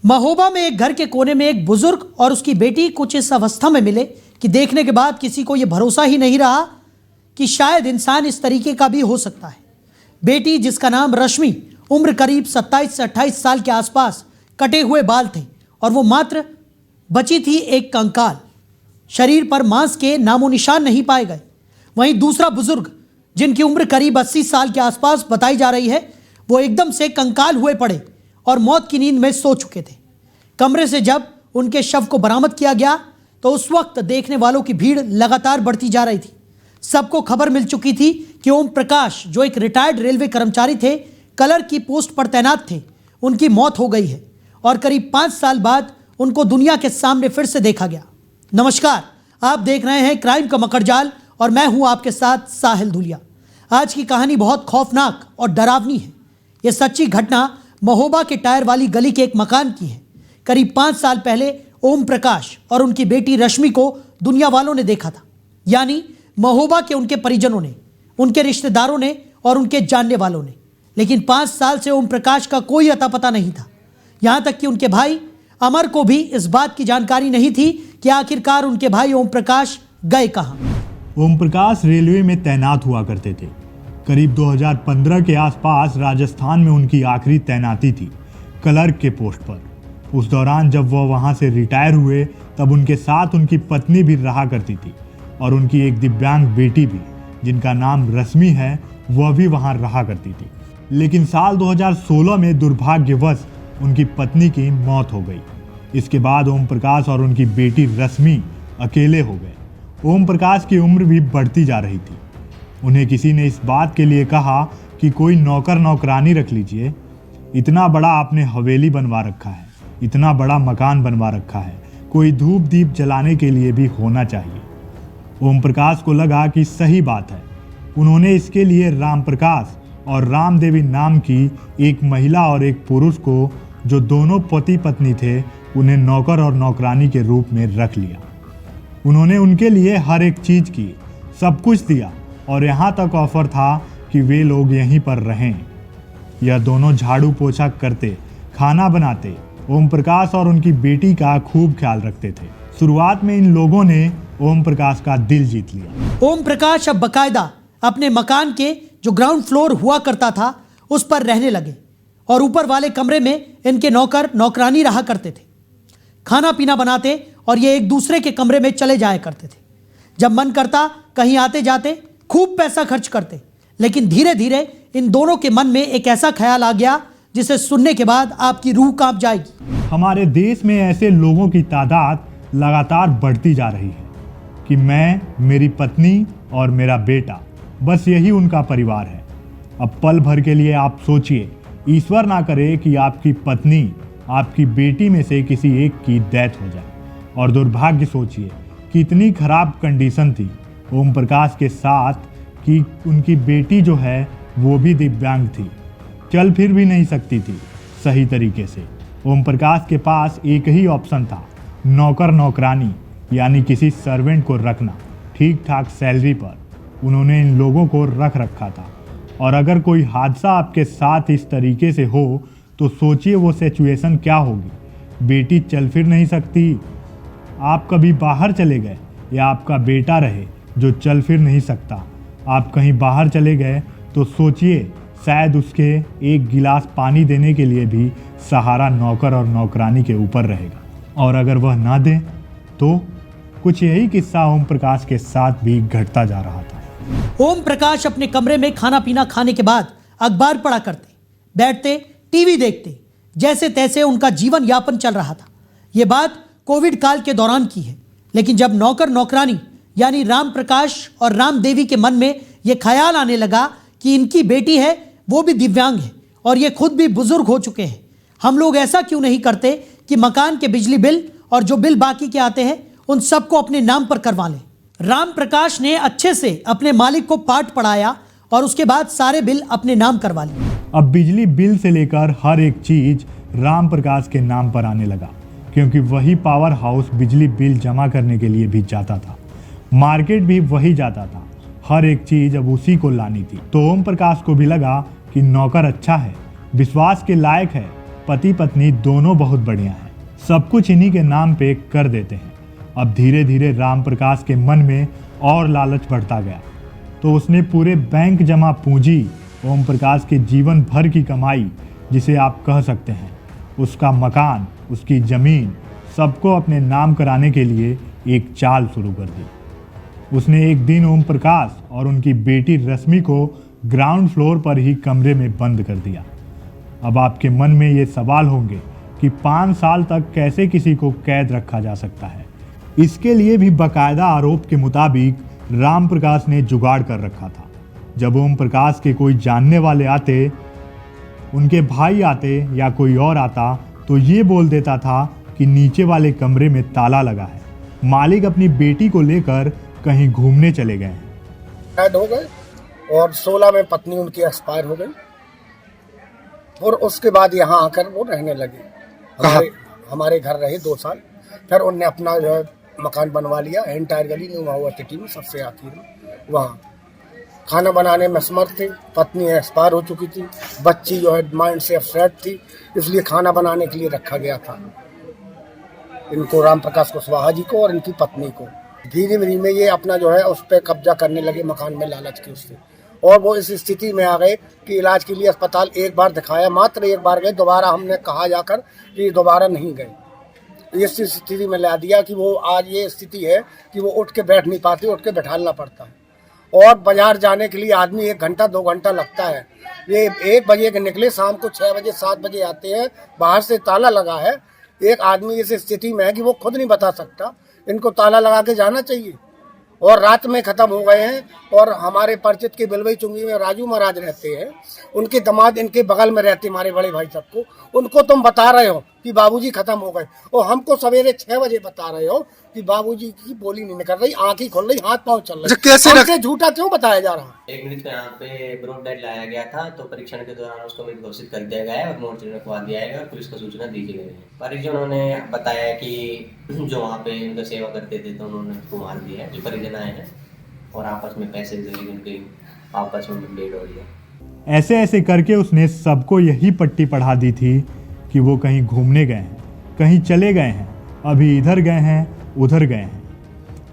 महोबा में एक घर के कोने में एक बुजुर्ग और उसकी बेटी कुछ इस अवस्था में मिले कि देखने के बाद किसी को यह भरोसा ही नहीं रहा कि शायद इंसान इस तरीके का भी हो सकता है। बेटी, जिसका नाम रश्मि, उम्र करीब 27 से 28 साल के आसपास, कटे हुए बाल थे और वो मात्र बची थी एक कंकाल। शरीर पर मांस के नामो निशान नहीं पाए गए। वहीं दूसरा बुजुर्ग, जिनकी उम्र करीब 80 साल के आसपास बताई जा रही है, वो एकदम से कंकाल हुए पड़े और मौत की नींद में सो चुके थे। कमरे से जब उनके शव को बरामद किया गया तो उस वक्त देखने वालों की भीड़ लगातार बढ़ती जा रही थी। सबको खबर मिल चुकी थी कि ओम प्रकाश, जो एक रिटायर्ड रेलवे कर्मचारी थे, कलर की पोस्ट पर तैनात थे, उनकी मौत हो गई है और करीब 5 साल बाद उनको दुनिया के सामने फिर से देखा गया। नमस्कार, आप देख रहे हैं क्राइम का मकड़जाल और मैं हूं आपके साथ साहिल धुलिया। आज की कहानी बहुत खौफनाक और डरावनी है। यह सच्ची घटना महोबा के टायर वाली गली के एक मकान की है। करीब 5 साल पहले ओम प्रकाश और उनकी बेटी रश्मि को दुनिया वालों ने देखा था, यानी महोबा के उनके परिजनों ने, उनके रिश्तेदारों ने और उनके जानने वालों ने। लेकिन 5 साल से ओम प्रकाश का कोई अता पता नहीं था। यहाँ तक कि उनके भाई अमर को भी इस बात की जानकारी नहीं थी कि आखिरकार उनके भाई ओम प्रकाश गए कहाँ। ओम प्रकाश रेलवे में तैनात हुआ करते थे। करीब 2015 के आसपास राजस्थान में उनकी आखिरी तैनाती थी, क्लर्क के पोस्ट पर। उस दौरान जब वह वहां से रिटायर हुए तब उनके साथ उनकी पत्नी भी रहा करती थी और उनकी एक दिव्यांग बेटी भी, जिनका नाम रश्मि है, वह भी वहां रहा करती थी। लेकिन साल 2016 में दुर्भाग्यवश उनकी पत्नी की मौत हो गई। इसके बाद ओम प्रकाश और उनकी बेटी रश्मि अकेले हो गए। ओम प्रकाश की उम्र भी बढ़ती जा रही थी। उन्हें किसी ने इस बात के लिए कहा कि कोई नौकर नौकरानी रख लीजिए। इतना बड़ा आपने हवेली बनवा रखा है, इतना बड़ा मकान बनवा रखा है, कोई धूप दीप जलाने के लिए भी होना चाहिए। ओम प्रकाश को लगा कि सही बात है। उन्होंने इसके लिए राम प्रकाश और राम देवी नाम की एक महिला और एक पुरुष को, जो दोनों पति पत्नी थे, उन्हें नौकर और नौकरानी के रूप में रख लिया। उन्होंने उनके लिए हर एक चीज़ की, सब कुछ दिया और यहाँ तक ऑफर था कि वे लोग यहीं पर रहें। यह दोनों झाड़ू पोछा करते, खाना बनाते, ओम प्रकाश और उनकी बेटी का खूब ख्याल रखते थे। शुरुआत में इन लोगों ने ओम प्रकाश का दिल जीत लिया। ओम प्रकाश अब बकायदा अपने मकान के जो ग्राउंड फ्लोर हुआ करता था उस पर रहने लगे और ऊपर वाले कमरे में इनके नौकर नौकरानी रहा करते थे। खाना पीना बनाते और ये एक दूसरे के कमरे में चले जाया करते थे। जब मन करता कहीं आते जाते, खूब पैसा खर्च करते। लेकिन धीरे धीरे इन दोनों के मन में एक ऐसा ख्याल आ गया जिसे सुनने के बाद आपकी रूह कांप जाएगी। हमारे देश में ऐसे लोगों की तादाद लगातार बढ़ती जा रही है कि मैं, मेरी पत्नी और मेरा बेटा, बस यही उनका परिवार है। अब पल भर के लिए आप सोचिए, ईश्वर ना करे कि आपकी पत्नी, आपकी बेटी में से किसी एक की डेथ हो जाए। और दुर्भाग्य सोचिए कि इतनी खराब कंडीशन थी ओम प्रकाश के साथ कि उनकी बेटी जो है वो भी दिव्यांग थी, चल फिर भी नहीं सकती थी सही तरीके से। ओम प्रकाश के पास एक ही ऑप्शन था, नौकर नौकरानी, यानी किसी सर्वेंट को रखना, ठीक ठाक सैलरी पर। उन्होंने इन लोगों को रख रखा था। और अगर कोई हादसा आपके साथ इस तरीके से हो तो सोचिए वो सिचुएशन क्या होगी। बेटी चल फिर नहीं सकती, आप कभी बाहर चले गए, या आपका बेटा रहे जो चल फिर नहीं सकता, आप कहीं बाहर चले गए तो सोचिए शायद उसके एक गिलास पानी देने के लिए भी सहारा नौकर और नौकरानी के ऊपर रहेगा। और अगर वह ना दे तो कुछ यही किस्सा ओम प्रकाश के साथ भी घटता जा रहा था। ओम प्रकाश अपने कमरे में खाना पीना खाने के बाद अखबार पढ़ा करते, बैठते, टीवी देखते, जैसे तैसे उनका जीवन यापन चल रहा था। ये बात कोविड काल के दौरान की है। लेकिन जब नौकर नौकरानी यानी राम प्रकाश और राम देवी के मन में यह ख्याल आने लगा कि इनकी बेटी है, वो भी दिव्यांग है और ये खुद भी बुजुर्ग हो चुके हैं, हम लोग ऐसा क्यों नहीं करते कि मकान के बिजली बिल और जो बिल बाकी के आते हैं उन सबको अपने नाम पर करवा लें। राम प्रकाश ने अच्छे से अपने मालिक को पाठ पढ़ाया और उसके बाद सारे बिल अपने नाम करवा लिए। अब बिजली बिल से लेकर हर एक चीज राम प्रकाश के नाम पर आने लगा, क्योंकि वही पावर हाउस बिजली बिल जमा करने के लिए भी जाता था, मार्केट भी वही जाता था, हर एक चीज अब उसी को लानी थी। तो ओम प्रकाश को भी लगा कि नौकर अच्छा है, विश्वास के लायक है, पति पत्नी दोनों बहुत बढ़िया हैं, सब कुछ इन्हीं के नाम पे कर देते हैं। अब धीरे धीरे राम प्रकाश के मन में और लालच बढ़ता गया, तो उसने पूरे बैंक जमा पूंजी, ओम प्रकाश के जीवन भर की कमाई जिसे आप कह सकते हैं, उसका मकान, उसकी ज़मीन, सबको अपने नाम कराने के लिए एक चाल शुरू कर दी। उसने एक दिन ओम प्रकाश और उनकी बेटी रश्मि को ग्राउंड फ्लोर पर ही कमरे में बंद कर दिया। अब आपके मन में ये सवाल होंगे कि 5 साल तक कैसे किसी को कैद रखा जा सकता है। इसके लिए भी बाकायदा आरोप के मुताबिक राम प्रकाश ने जुगाड़ कर रखा था। जब ओम प्रकाश के कोई जानने वाले आते, उनके भाई आते या कोई और आता, तो ये बोल देता था कि नीचे वाले कमरे में ताला लगा है, मालिक अपनी बेटी को लेकर कहीं घूमने चले गए हैं। कैद हो गए और 16 में पत्नी उनकी एक्सपायर हो गई और उसके बाद यहाँ आकर वो रहने लगे। हमारे घर रहे 2 साल, फिर उनने अपना जो है मकान बनवा लिया एंटायर गली में, वहाँ सिटी में सबसे आखिर में। वहाँ खाना बनाने में समर्थ थे, पत्नी एक्सपायर हो चुकी थी, बच्ची जो है माइंड से अपसेट थी, इसलिए खाना बनाने के लिए रखा गया था इनको, राम प्रकाश कुशवाहा जी को और इनकी पत्नी को। धीरे धीरे ये अपना जो है उस पर कब्जा करने लगे मकान में लालच की उससे, और वो इस स्थिति में आ गए कि इलाज के लिए अस्पताल एक बार दिखाया, मात्र एक बार गए, दोबारा हमने कहा जाकर कि दोबारा नहीं गए। इस स्थिति में ला दिया कि वो आज ये स्थिति है कि वो उठ के बैठ नहीं पाते, उठ के बैठालना पड़ता है, और बाजार जाने के लिए आदमी 1 घंटा 2 घंटा लगता है। ये 1 बजे के निकले, शाम को 6 बजे 7 बजे आते हैं, बाहर से ताला लगा है। एक आदमी इस स्थिति में है कि वो खुद नहीं बता सकता, इनको ताला लगा के जाना चाहिए, और रात में ख़त्म हो गए हैं। और हमारे परिचित के बिलवई चुंगी में राजू महाराज रहते हैं, उनके दामाद इनके बगल में रहते, हमारे बड़े भाई सबको, उनको तुम बता रहे हो कि बाबूजी खत्म हो गए, और हमको सवेरे 6 बजे बता रहे हो कि बाबूजी की बोली नहीं निकल रही, आँख ही खोल रही, हाथ पाँव चल रहे। कैसे झूठा क्यों बताया जा रहा? 1 मिनट को यहाँ पे ब्रोड डेड लाया गया था, तो परीक्षण के दौरान उसको मृत घोषित कर दिया गया है और मोर्चरी में रखवा दिया है और पुलिस को सूचना दी गई है। परिजनों ने बताया कि जो वहाँ पे उनका सेवा करते थे तो उन्होंने उसको मार दिया है। जो परिजन आए हैं और आपस में पैसे दे उनके आपस में मुठभेड़ हो रही है। ऐसे ऐसे करके उसने सबको यही पट्टी पढ़ा दी थी कि वो कहीं घूमने गए हैं, कहीं चले गए हैं, अभी इधर गए हैं, उधर गए हैं।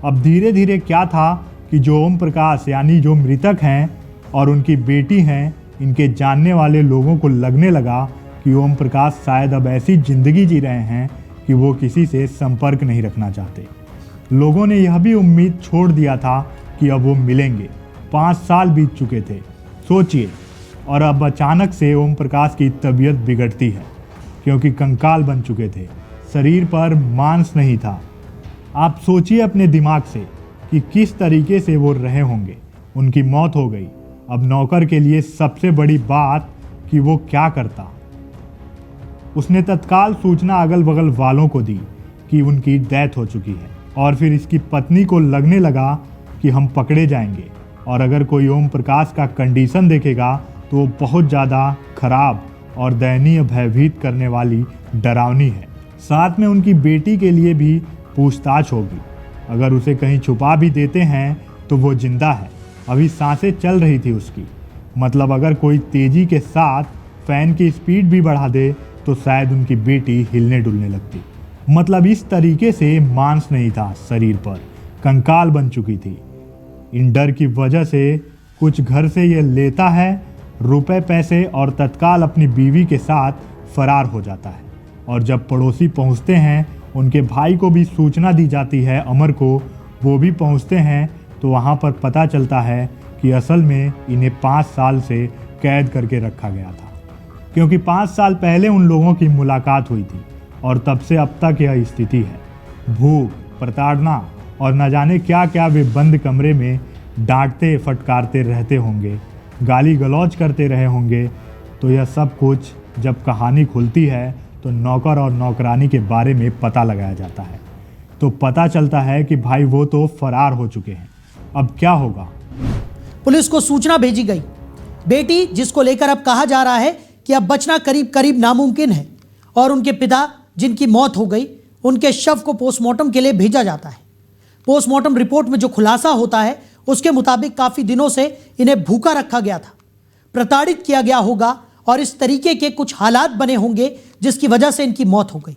अब धीरे धीरे क्या था कि जो ओम प्रकाश यानी जो मृतक हैं और उनकी बेटी हैं, इनके जानने वाले लोगों को लगने लगा कि ओम प्रकाश शायद अब ऐसी ज़िंदगी जी रहे हैं कि वो किसी से संपर्क नहीं रखना चाहते। लोगों ने यह भी उम्मीद छोड़ दिया था कि अब वो मिलेंगे। 5 साल बीत चुके थे, सोचिए, और अब अचानक से ओम प्रकाश की तबीयत बिगड़ती है, क्योंकि कंकाल बन चुके थे, शरीर पर मांस नहीं था। आप सोचिए अपने दिमाग से कि किस तरीके से वो रहे होंगे। उनकी मौत हो गई। अब नौकर के लिए सबसे बड़ी बात कि वो क्या करता। उसने तत्काल सूचना अगल बगल वालों को दी कि उनकी डेथ हो चुकी है, और फिर इसकी पत्नी को लगने लगा कि हम पकड़े जाएंगे, और अगर कोई ओम प्रकाश का कंडीशन देखेगा तो वो बहुत ज़्यादा खराब और दयनीय, भयभीत करने वाली, डरावनी है। साथ में उनकी बेटी के लिए भी पूछताछ होगी। अगर उसे कहीं छुपा भी देते हैं तो वो जिंदा है, अभी सांसें चल रही थी उसकी। मतलब अगर कोई तेज़ी के साथ फ़ैन की स्पीड भी बढ़ा दे तो शायद उनकी बेटी हिलने डुलने लगती। मतलब इस तरीके से मांस नहीं था शरीर पर, कंकाल बन चुकी थी। इन डर की वजह से कुछ घर से ये लेता है रुपए पैसे और तत्काल अपनी बीवी के साथ फरार हो जाता है। और जब पड़ोसी पहुंचते हैं, उनके भाई को भी सूचना दी जाती है, अमर को, वो भी पहुंचते हैं, तो वहां पर पता चलता है कि असल में इन्हें 5 साल से कैद करके रखा गया था, क्योंकि 5 साल पहले उन लोगों की मुलाकात हुई थी और तब से अब तक यह स्थिति है। भूख, प्रताड़ना और न जाने क्या क्या वे बंद कमरे में डांटते फटकारते रहते होंगे, गाली गलौज करते रहे होंगे। तो यह सब कुछ जब कहानी खुलती है तो नौकर और नौकरानी के बारे में पता लगाया जाता है, तो पता चलता है कि भाई वो तो फरार हो चुके हैं। अब क्या होगा? पुलिस को सूचना भेजी गई। बेटी, जिसको लेकर अब कहा जा रहा है कि अब बचना करीब करीब नामुमकिन है, और उनके पिता, जिनकी मौत हो गई, उनके शव को पोस्टमार्टम के लिए भेजा जाता है। पोस्टमार्टम रिपोर्ट में जो खुलासा होता है उसके मुताबिक काफ़ी दिनों से इन्हें भूखा रखा गया था, प्रताड़ित किया गया होगा और इस तरीके के कुछ हालात बने होंगे जिसकी वजह से इनकी मौत हो गई।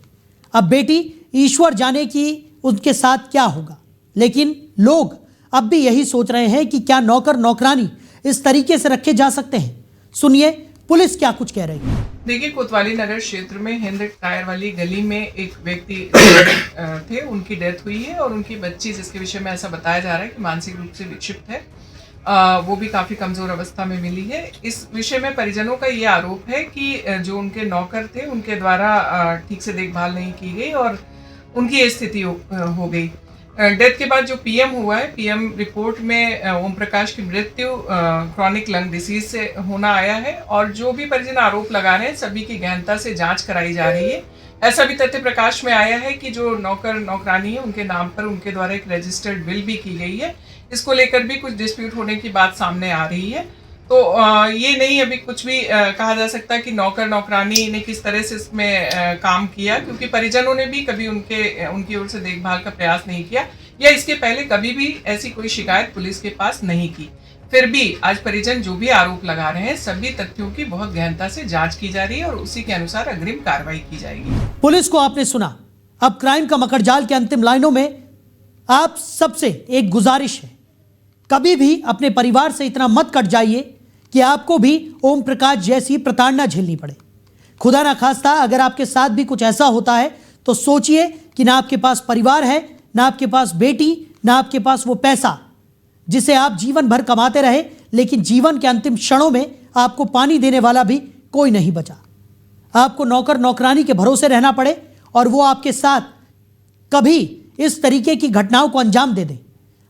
अब बेटी ईश्वर जाने कि उनके साथ क्या होगा, लेकिन लोग अब भी यही सोच रहे हैं कि क्या नौकर नौकरानी इस तरीके से रखे जा सकते हैं। सुनिए पुलिस क्या कुछ कह रही है। देखिए, कोतवाली नगर क्षेत्र में हिंद टायर वाली गली में एक व्यक्ति थे, उनकी डेथ हुई है और उनकी बच्ची, जिसके विषय में ऐसा बताया जा रहा है कि मानसिक रूप से विक्षिप्त है, वो भी काफ़ी कमज़ोर अवस्था में मिली है। इस विषय में परिजनों का ये आरोप है कि जो उनके नौकर थे उनके द्वारा ठीक से देखभाल नहीं की गई और उनकी ये स्थिति हो गई। डेथ के बाद जो पीएम हुआ है, पीएम रिपोर्ट में ओम प्रकाश की मृत्यु क्रॉनिक लंग डिसीज से होना आया है और जो भी परिजन आरोप लगा रहे हैं सभी की गहनता से जांच कराई जा रही है। ऐसा भी तथ्य प्रकाश में आया है कि जो नौकर नौकरानी है उनके नाम पर उनके द्वारा एक रजिस्टर्ड बिल भी की गई है। इसको लेकर भी कुछ डिस्प्यूट होने की बात सामने आ रही है। तो ये नहीं अभी कुछ भी कहा जा सकता कि नौकर नौकरानी ने किस तरह से इसमें काम किया, क्योंकि परिजनों ने भी कभी उनकी ओर से देखभाल का प्रयास नहीं किया या इसके पहले कभी भी ऐसी कोई शिकायत पुलिस के पास नहीं की। फिर भी आज परिजन जो भी आरोप लगा रहे हैं सभी तथ्यों की बहुत गहनता से जांच की जा रही है और उसी के अनुसार अग्रिम कार्रवाई की जाएगी। पुलिस को आपने सुना। अब क्राइम का मकड़जाल के अंतिम लाइनों में आप सबसे एक गुजारिश है, कभी भी अपने परिवार से इतना मत कट जाइए कि आपको भी ओम प्रकाश जैसी प्रताड़ना झेलनी पड़े। खुदा ना खास्ता अगर आपके साथ भी कुछ ऐसा होता है तो सोचिए कि ना आपके पास परिवार है, ना आपके पास बेटी, ना आपके पास वो पैसा जिसे आप जीवन भर कमाते रहे, लेकिन जीवन के अंतिम क्षणों में आपको पानी देने वाला भी कोई नहीं बचा। आपको नौकर नौकरानी के भरोसे रहना पड़े और वो आपके साथ कभी इस तरीके की घटनाओं को अंजाम दे दें।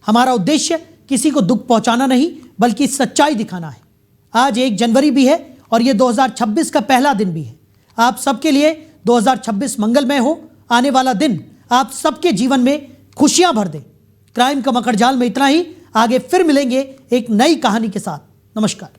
हमारा उद्देश्य किसी को दुख पहुंचाना नहीं बल्कि सच्चाई दिखाना है। आज 1 जनवरी भी है और ये 2026 का पहला दिन भी है। आप सबके लिए 2026 मंगलमय हो। आने वाला दिन आप सबके जीवन में खुशियां भर दे। क्राइम का मकड़जाल में इतना ही। आगे फिर मिलेंगे एक नई कहानी के साथ। नमस्कार।